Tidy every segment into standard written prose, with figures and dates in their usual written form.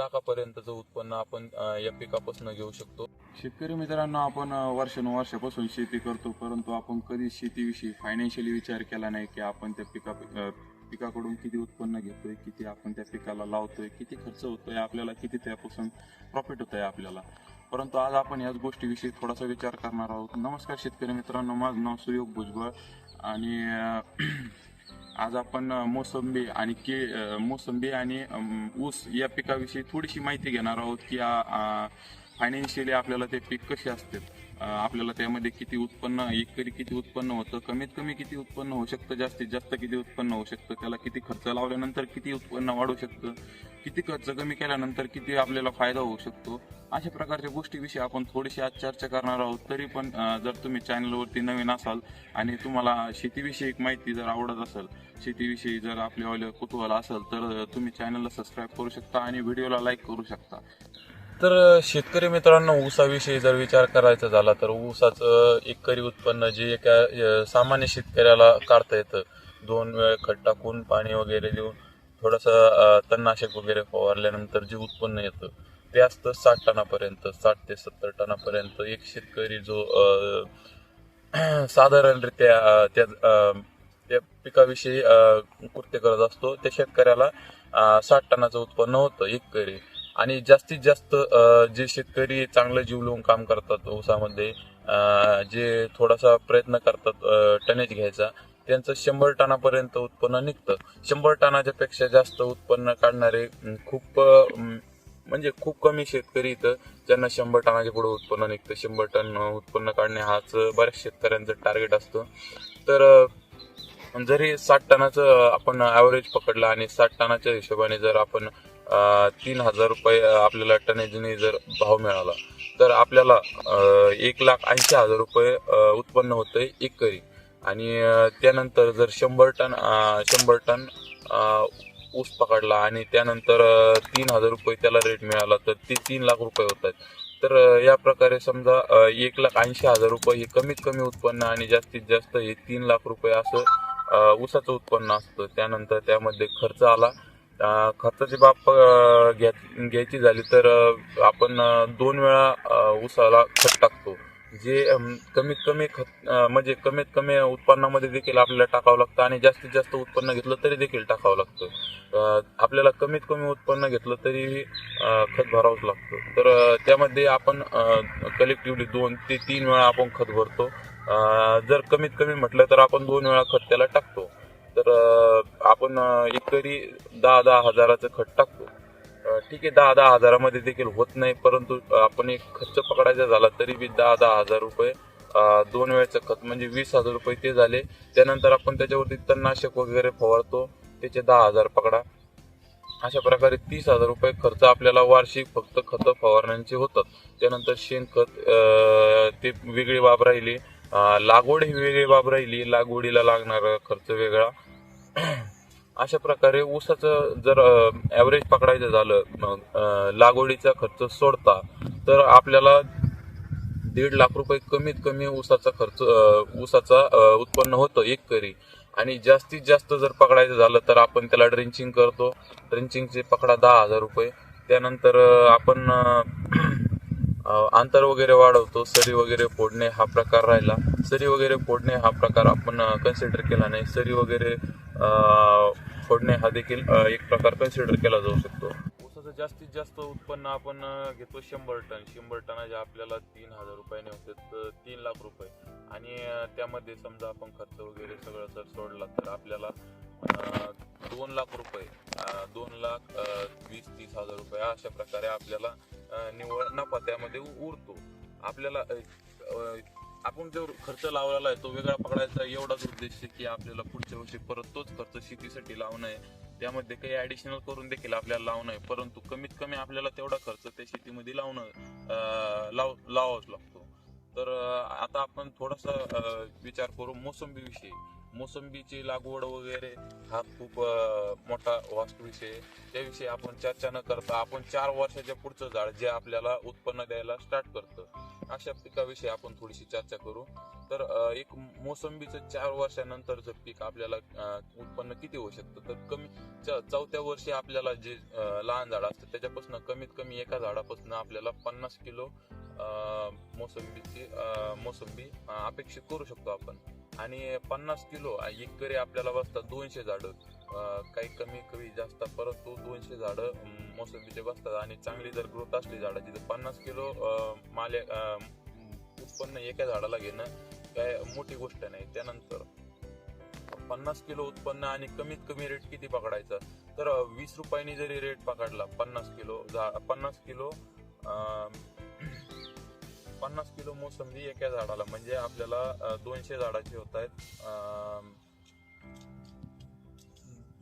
लाखापर्यंतचं उत्पन्न आपण या पिकापासून घेऊ शकतो. शेतकरी मित्रांनो, आपण वर्षानुवर्षापासून शेती करतो, परंतु आपण कधी शेतीविषयी फायनान्शियली विचार केला नाही की आपण त्या पिकाकडून किती उत्पन्न घेतोय, किती आपण त्या पिकाला लावतोय, किती खर्च होतोय आपल्याला, किती त्यापासून प्रॉफिट होत आहे आपल्याला. परंतु आज आपण याच गोष्टीविषयी थोडासा विचार करणार आहोत. नमस्कार शेतकरी मित्रांनो, माझं नाव सुयोग भुजबळ आणि आज आपण मोसंबी आणि ऊस या पिकाविषयी थोडीशी माहिती घेणार आहोत की फायनान्शियली आपल्याला ते पीक कसे असते, आपल्याला त्यामध्ये किती उत्पन्न, एकरी किती उत्पन्न होतं, कमीत कमी किती उत्पन्न होऊ शकतं, जास्तीत जास्त किती उत्पन्न होऊ शकतं, त्याला किती खर्च लावल्यानंतर किती उत्पन्न वाढू शकतं, किती खर्च कमी केल्यानंतर किती आपल्याला फायदा होऊ शकतो, अशा प्रकारच्या गोष्टीविषयी आपण थोडीशी आज चर्चा करणार आहोत. तरी पण जर तुम्ही चॅनलवरती नवीन असाल आणि तुम्हाला शेतीविषयी माहिती जर आवडत असेल, शेतीविषयी जर आपल्याला कुतूहल असेल, तर तुम्ही चॅनलला सबस्क्राईब करू शकता आणि व्हिडिओला लाईक करू शकता. तर शेतकरी मित्रांनो, ऊसाविषयी जर विचार करायचा झाला तर ऊसाचं एकरी उत्पन्न जे एका सामान्य शेतकऱ्याला काढता येतं, 2 वेळ खत टाकून पाणी वगैरे देऊन थोडंसं तणनाशक वगैरे फवारल्यानंतर जे उत्पन्न येतं ते असतं 60 टनापर्यंत, 60 ते 70 टनापर्यंत. एक शेतकरी जो साधारणरित्या त्या पिकाविषयी कृत्य करत असतो, त्या शेतकऱ्याला 60 टनाचं उत्पन्न होतं एकरी. आणि जास्तीत जास्त जे शेतकरी चांगलं जीव लावून काम करतात ऊसामध्ये, जे थोडासा प्रयत्न करतात टनेज घ्यायचा, त्यांचं 100 टनापर्यंत उत्पन्न निघतं. 100 टनाच्या पेक्षा जास्त उत्पन्न काढणारे खूप कमी शेतकरी इथं ज्यांना 100 टनाच्या पुढे उत्पन्न निघतं. 100 टन उत्पन्न काढणे हाच बऱ्याच शेतकऱ्यांचं टार्गेट असतं. तर जरी 60 टनाचं आपण ॲव्हरेज पकडलं आणि 60 टनाच्या हिशोबाने जर आपण 3,000 रुपये आपल्याला टनेजने जर भाव मिळाला, तर आपल्याला 1,80,000 रुपये उत्पन्न होतंय एकरी. आणि त्यानंतर जर 100 टन ऊस पकडला आणि त्यानंतर 3,000 रुपये त्याला रेट मिळाला, तर ते 3 लाख रुपये होत आहेत. तर या प्रकारे समजा 1,80,000 रुपये हे कमीत कमी उत्पन्न आणि जास्तीत जास्त हे 3 लाख रुपये असं ऊसाचं उत्पन्न असतं. त्यानंतर त्यामध्ये खर्च आला. खर्चाची बाब घ्यायची झाली तर आपण 2 वेळा ऊसाला खत टाकतो, जे कमीत कमी उत्पन्नामध्ये देखील आपल्याला टाकावं लागतं आणि जास्तीत जास्त उत्पन्न घेतलं तरी देखील टाकावं लागतं. आपल्याला कमीत कमी उत्पन्न घेतलं तरी खत भरावंच लागतं. तर त्यामध्ये आपण कलेक्टिव्हली 2 ते 3 वेळा आपण खत भरतो. जर कमीत कमी म्हटलं तर आपण 2 वेळा खत त्याला टाकतो. तर आपण एकरी 10,000 हजाराचं खत टाकतो. ठीक आहे, 10,000 हजारामध्ये देखील होत नाही, परंतु आपण एक खर्च पकडायचा झाला तरी बी 10,000 हजार रुपये 2 वेळचं खत म्हणजे 20,000 रुपये ते झाले. त्यानंतर आपण त्याच्यावरती तणनाशक वगैरे फवारतो, त्याचे 10,000 पकडा. अशा प्रकारे 30,000 रुपये खर्च आपल्याला वार्षिक फक्त खतं फवारण्यांचे होतात. त्यानंतर शेणखत ते वेगळी बाब राहिली, लागवड ही वेगळी बाब राहिली, लागवडीला लागणारा खर्च वेगळा. अशा प्रकारे ऊसाचं जर ॲव्हरेज पकडायचं झालं, लागवडीचा खर्च सोडता, तर आपल्याला 1.5 लाख रुपये कमीत कमी ऊसाचा उत्पन्न होतं एकरी. आणि जास्तीत जास्त जर पकडायचं झालं तर आपण त्याला ड्रेंचिंग करतो. ड्रेंचिंगचे पकडा 10,000 रुपये. त्यानंतर आपण अंतर वगैरे वाढवतो. सरी वगैरे फोडणे हा प्रकार राहिला. सरी वगैरे फोडणे हा प्रकार आपण कन्सिडर केला नाही. सरी वगैरे फोडणे हा देखील एक प्रकार कन्सिडर केला जाऊ शकतो. ऊसाचं जास्तीत जास्त उत्पन्न आपण घेतो 100 टन. 100 टनाचे आपल्याला 3,000 रुपयाने होते, तर 3 लाख रुपये. आणि त्यामध्ये समजा आपण खर्च वगैरे सगळं जर सोडला तर आपल्याला 2 लाख रुपये, 2,20,30,000 रुपये अशा प्रकारे आपल्याला निव्वळ नफा त्यामध्ये उरतो. आपल्याला आपण जो खर्च लावलेला आहे तो वेगळा पकडायचा एवढाच उद्देश आहे की आपल्याला पुढच्या वर्षी परत तोच खर्च शेतीसाठी लावणं आहे. त्यामध्ये काही ॲडिशनल करून देखील आपल्याला लावणं आहे, परंतु कमीत कमी आपल्याला तेवढा खर्च त्या शेतीमध्ये लावावाच लागतो. तर आता आपण थोडासा विचार करू मोसंबीविषयी. मोसंबीची लागवड वगैरे हा खूप मोठा वास्तू विषय आहे. त्याविषयी आपण चर्चा न करता आपण 4 वर्षाच्या पुढचं झाड जे आपल्याला उत्पन्न द्यायला स्टार्ट करतं अशा पिकाविषयी आपण थोडीशी चर्चा करू. तर एक मोसंबीचं 4 वर्षानंतरचं पीक आपल्याला उत्पन्न किती होऊ शकतं, तर कमी 4थ्या वर्षी आपल्याला जे लहान झाड असतं त्याच्यापासून कमीत कमी एका झाडापासून आपल्याला 50 किलो मोसंबी अपेक्षित करू शकतो आपण. आणि 50 किलो एकरी आपल्याला बसतात 200 झाडं, काही कमी कमी जास्त, परंतु 200 झाडं मोसंबीचे बसतात. आणि चांगली जर ग्रोथ असली झाडाची तर 50 किलो उत्पन्न एका झाडाला घेणं काय मोठी गोष्ट नाही. त्यानंतर 50 किलो उत्पन्न आणि कमीत कमी रेट किती पकडायचा, तर 20 रुपयांनी जरी रेट पकडला 50 किलो मोसंबी एका झाडाला, म्हणजे आपल्याला 200 झाडाचे होत आहेत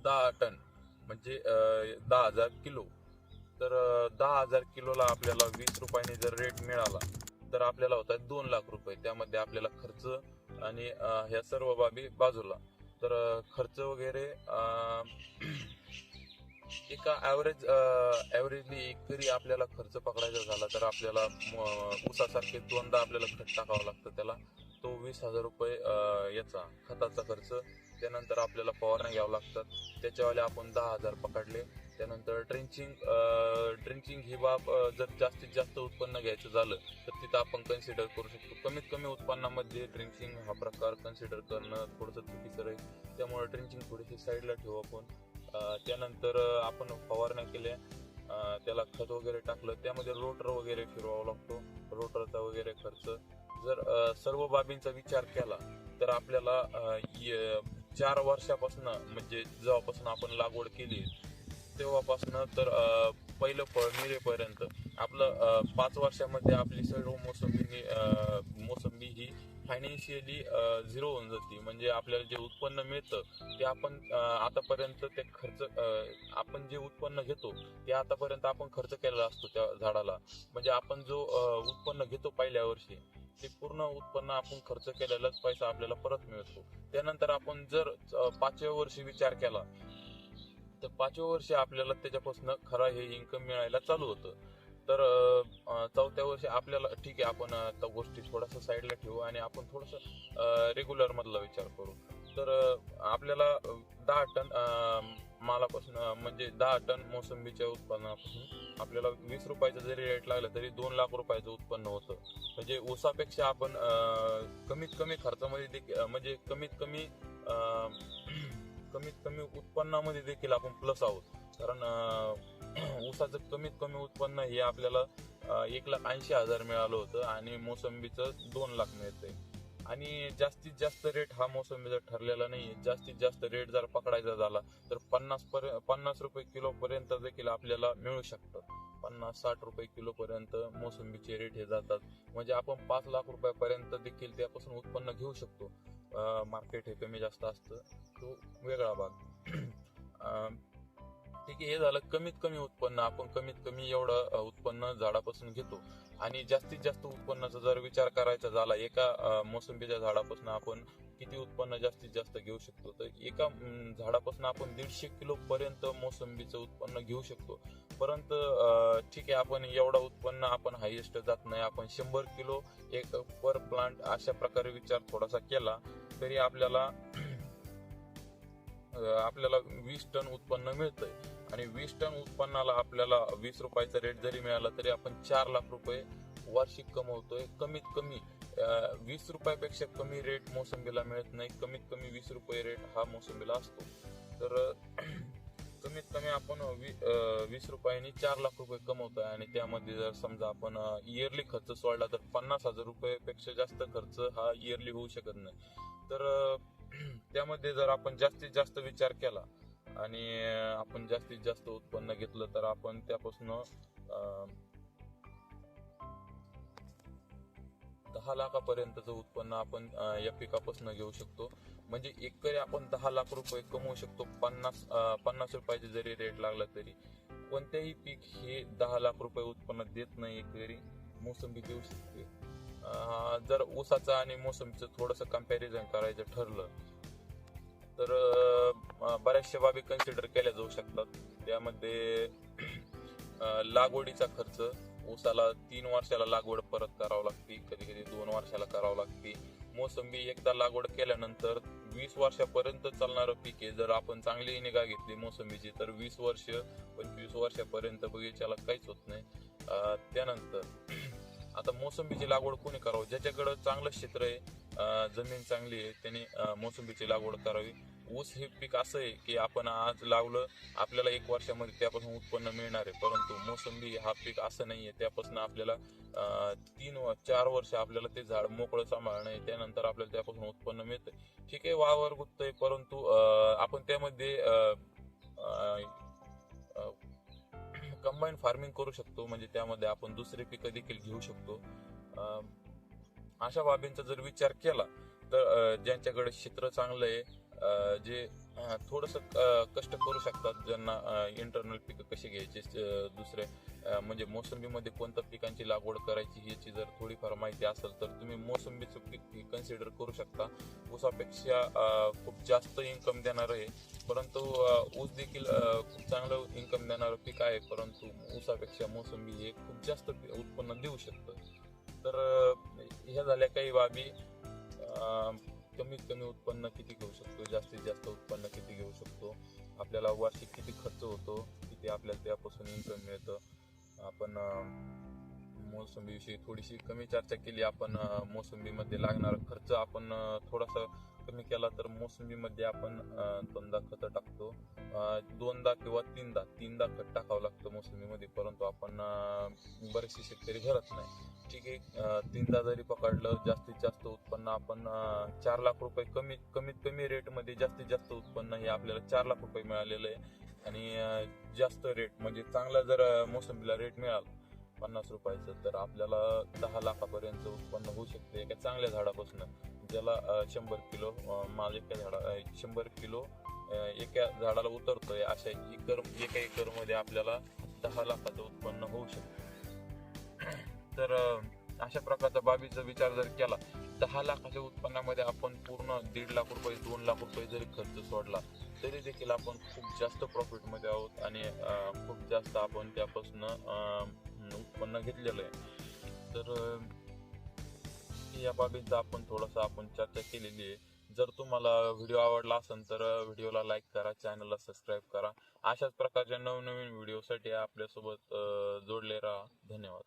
10 टन, म्हणजे 10,000 किलो. तर 10,000 किलोला आपल्याला 20 रुपयांनी जर रेट मिळाला तर आपल्याला होतात 2 लाख रुपये. त्यामध्ये आपल्याला खर्च आणि ह्या सर्व बाबी बाजूला. तर खर्च वगैरे एका ऍव्हरेजली एकरी आपल्याला खर्च पकडायचा झाला तर आपल्याला ऊसासारखे 2दा आपल्याला खत टाकावं लागतं त्याला, तो 20,000 रुपये याचा खताचा खर्च. त्यानंतर आपल्याला फवारण्या घ्यावं लागतात, त्याच्यावाले आपण 10,000 पकडले. त्यानंतर ड्रिंचिंग ही बाब जर जास्तीत जास्त उत्पन्न घ्यायचं झालं तर तिथं आपण कन्सिडर करू शकतो. कमीत कमी उत्पन्नामध्ये ड्रिंचिंग हा प्रकार कन्सिडर करणं थोडंसं चुकीचं राहील, त्यामुळे ड्रिंचिंग थोडीशी साईडला ठेवू आपण. त्यानंतर आपण फवारण्या केल्या, त्याला खत वगैरे टाकलं, त्यामध्ये रोटर वगैरे फिरवावा लागतो, रोटरचा वगैरे खर्च. जर सर्व बाबींचा विचार केला तर आपल्याला 4 वर्षापासून, म्हणजे जेव्हापासून आपण लागवड केली तेव्हापासून तर पहिलं फळ मिळेपर्यंत आपलं 5 वर्षामध्ये आपली सर्व मोसंबी ही फायनान्शियली झिरो होऊन जाते. म्हणजे आपल्याला जे उत्पन्न मिळतं ते आपण आतापर्यंत ते खर्च आपण जे उत्पन्न घेतो ते आतापर्यंत आपण खर्च केलेला असतो त्या झाडाला. म्हणजे आपण जो उत्पन्न घेतो पहिल्या वर्षी ते पूर्ण उत्पन्न आपण खर्च केलेलाच पैसा आपल्याला परत मिळतो. त्यानंतर आपण जर 5व्या वर्षी विचार केला तर 5व्या वर्षी आपल्याला त्याच्यापासून खरा हे इन्कम मिळायला चालू होतं. तर 4थ्या वर्षी आपल्याला ठीक आहे, आपण त्या गोष्टी थोडासा साईडला ठेवू आणि आपण थोडंसं रेग्युलर मधला विचार करू. तर आपल्याला 10 टन मालापासून, म्हणजे 10 टन मोसंबीच्या उत्पन्नापासून आपल्याला 20 रुपयाचा जरी रेट लागला तरी 2 लाख रुपयाचं उत्पन्न होतं. म्हणजे ऊसापेक्षा आपण कमीत कमी खर्चामध्ये म्हणजे कमीत कमी उत्पन्नामध्ये देखील आपण प्लस आहोत. कारण ऊसाचं कमीत कमी उत्पन्न हे आपल्याला 1,80,000 मिळालं होतं आणि मोसंबीचं 2 लाख मिळतंय. आणि जास्तीत जास्त रेट हा मोसंबीचा ठरलेला नाहीये. जास्तीत जास्त रेट जर पकडायचा झाला तर 50 रुपये किलो पर्यंत देखील आपल्याला मिळू शकतं. 50-60 रुपये किलो पर्यंत मोसंबीचे रेट हे जातात. म्हणजे आपण 5 लाख रुपयापर्यंत देखील त्यापासून उत्पन्न घेऊ शकतो. मार्केट हे कमी जास्त असतं, तो वेगळा भाग. ठीक आहे, हे झालं कमीत कमी उत्पन्न. आपण कमीत कमी एवढं उत्पन्न झाडापासून घेतो. आणि जास्तीत जास्त उत्पन्नाचा जर विचार करायचा झाला, एका मोसंबीच्या झाडापासून आपण किती उत्पन्न जास्तीत जास्त घेऊ शकतो, तर एका झाडापासून आपण 150 किलो पर्यंत मोसंबीचं उत्पन्न घेऊ शकतो. परंतु ठीक आहे, आपण एवढा उत्पन्न आपण हायेस्ट जात नाही. आपण 100 किलो एक पर प्लांट अशा प्रकारे विचार थोडासा केला तरी आपल्याला 20 टन उत्पन्न मिळतंय. आणि 20 टन उत्पन्नाला आपल्याला 20 रुपयाचा रेट जरी मिळाला तरी आपण 4 लाख रुपये वार्षिक कमवतोय. कमीत कमी 20 रुपयापेक्षा कमी रेट मोसंबीला मिळत नाही. कमीत कमी 20 रुपये रेट हा मोसंबीला असतो. तर कमीत कमी आपण 20 रुपयांनी 4 लाख रुपये कमवतोय. आणि त्यामध्ये जर समजा आपण इयरली खर्च सोडला तर 50,000 रुपयापेक्षा जास्त खर्च हा इयरली होऊ शकत नाही. तर त्यामध्ये जर आपण जास्तीत जास्त विचार केला आणि आपण जास्तीत जास्त उत्पन्न घेतलं तर आपण त्यापासून 10 लाखापर्यंतचं उत्पन्न आपण या पिकापासून घेऊ शकतो. म्हणजे एकरी आपण 10 लाख रुपये कमवू शकतो. 50 रुपयाचे जरी रेट लागला तरी. कोणत्याही पीक हे 10 लाख रुपये उत्पन्न देत नाही, एकरी मोसंबी देऊ शकते. जर ऊसाचं आणि मोसंबीचं थोडंसं कम्पॅरिझन करायचं ठरलं तर बऱ्याचशा बाबी कन्सिडर केल्या जाऊ शकतात. त्यामध्ये लागवडीचा खर्च, ऊसाला 3 वर्षाला लागवड परत करावं लागते, कधी कधी 2 वर्षाला करावं लागते. मोसंबी एकदा लागवड केल्यानंतर 20 वर्षापर्यंत चालणारं पीक आहे. जर आपण चांगली निगा घेतली मोसंबीची तर 20 वर्ष 25 वर्षापर्यंत बगीच्याला काहीच होत नाही. त्यानंतर आता मोसंबीची लागवड कोणी करावं? ज्याच्याकडे चांगलं क्षेत्र आहे, जमीन चांगली आहे, त्याने मोसंबीची लागवड करावी. ऊस हे पीक असं आहे की आपण आज लावलं, आपल्याला 1 वर्षामध्ये त्यापासून उत्पन्न मिळणार आहे. परंतु मोसंबी हा पीक असं नाहीये, त्यापासून आपल्याला 3-4 वर्ष आपल्याला ते झाड मोकळं सांभाळणं आहे. त्यानंतर आपल्याला त्यापासून उत्पन्न मिळतंय. ठीक आहे, वावर गुततंय, परंतु आपण त्यामध्ये कंबाईन फार्मिंग करू शकतो. म्हणजे त्यामध्ये आपण दुसरे पिकं देखील घेऊ शकतो. अशा बाबींचा जर विचार केला तर ज्यांच्याकडे क्षेत्र चांगलं आहे, जे थोडस कष्ट करू शकतात, ज्यांना इंटरनल पिकं कशी घ्यायची, दुसरे म्हणजे मोसंबीमध्ये कोणत्या पिकांची लागवड करायची याची जर थोडीफार माहिती असेल तर तुम्ही मोसंबीचं पीक कन्सिडर करू शकता. ऊसापेक्षा खूप जास्त इन्कम देणार आहे, परंतु ऊस देखील खूप चांगलं इन्कम देणारं पीक आहे, परंतु ऊसापेक्षा मोसंबी हे खूप जास्त उत्पन्न देऊ शकतं. तर ह्या झाल्या काही बाबी. कमीत कमी उत्पन्न किती घेऊ शकतो, जास्तीत जास्त उत्पन्न किती घेऊ शकतो, आपल्याला वार्षिक किती खर्च होतो, किती आपल्याला त्यापासून इन्कम मिळतं. आपण मोसंबीविषयी थोडीशी कमी चर्चा केली. आपण मोसंबीमध्ये लागणारा खर्च आपण थोडासा कमी केला तर मोसंबीमध्ये आपण 2दा खत टाकतो, 2दा किंवा 3दा खत टाकावं लागतं मोसंबीमध्ये, परंतु आपण बरेचसे शेतकरी भरत नाही. ठीक आहे, 3दा जरी पकडलं, जास्तीत जास्त उत्पन्न आपण 4 लाख रुपये कमीत कमी रेटमध्ये जास्तीत जास्त उत्पन्न हे आपल्याला 4 लाख रुपये मिळालेलं आहे. आणि जास्त रेट म्हणजे चांगला जर मोसंबीला रेट मिळाला 50 रुपयाचं तर आपल्याला 10 लाखापर्यंत उत्पन्न होऊ शकते एका चांगल्या झाडापासून. ज्याला 100 किलो माल एका 100 किलो एका झाडाला उतरतोय, अशा एका एकर मध्ये आपल्याला 10 लाखाचं उत्पन्न होऊ शकतं. तर अशा प्रकारच्या बाबीचा विचार जर केला, 10 लाखाच्या उत्पन्नामध्ये आपण पूर्ण 1.5 लाख रुपये 2 लाख रुपये जरी खर्च सोडला तरी देखील आपण खूप जास्त प्रॉफिट मध्ये आहोत आणि खूप जास्त आपण त्यापासून उत्पन्न घेतलेलं आहे. तर या बाबींचा आपण चर्चा केलेली आहे. जर तुम्हाला व्हिडिओ आवडला असेल तर व्हिडिओला लाईक करा, चॅनलला सबस्क्राईब करा. अशाच प्रकारच्या नवनवीन व्हिडिओसाठी आपल्यासोबत जोडले राहा. धन्यवाद.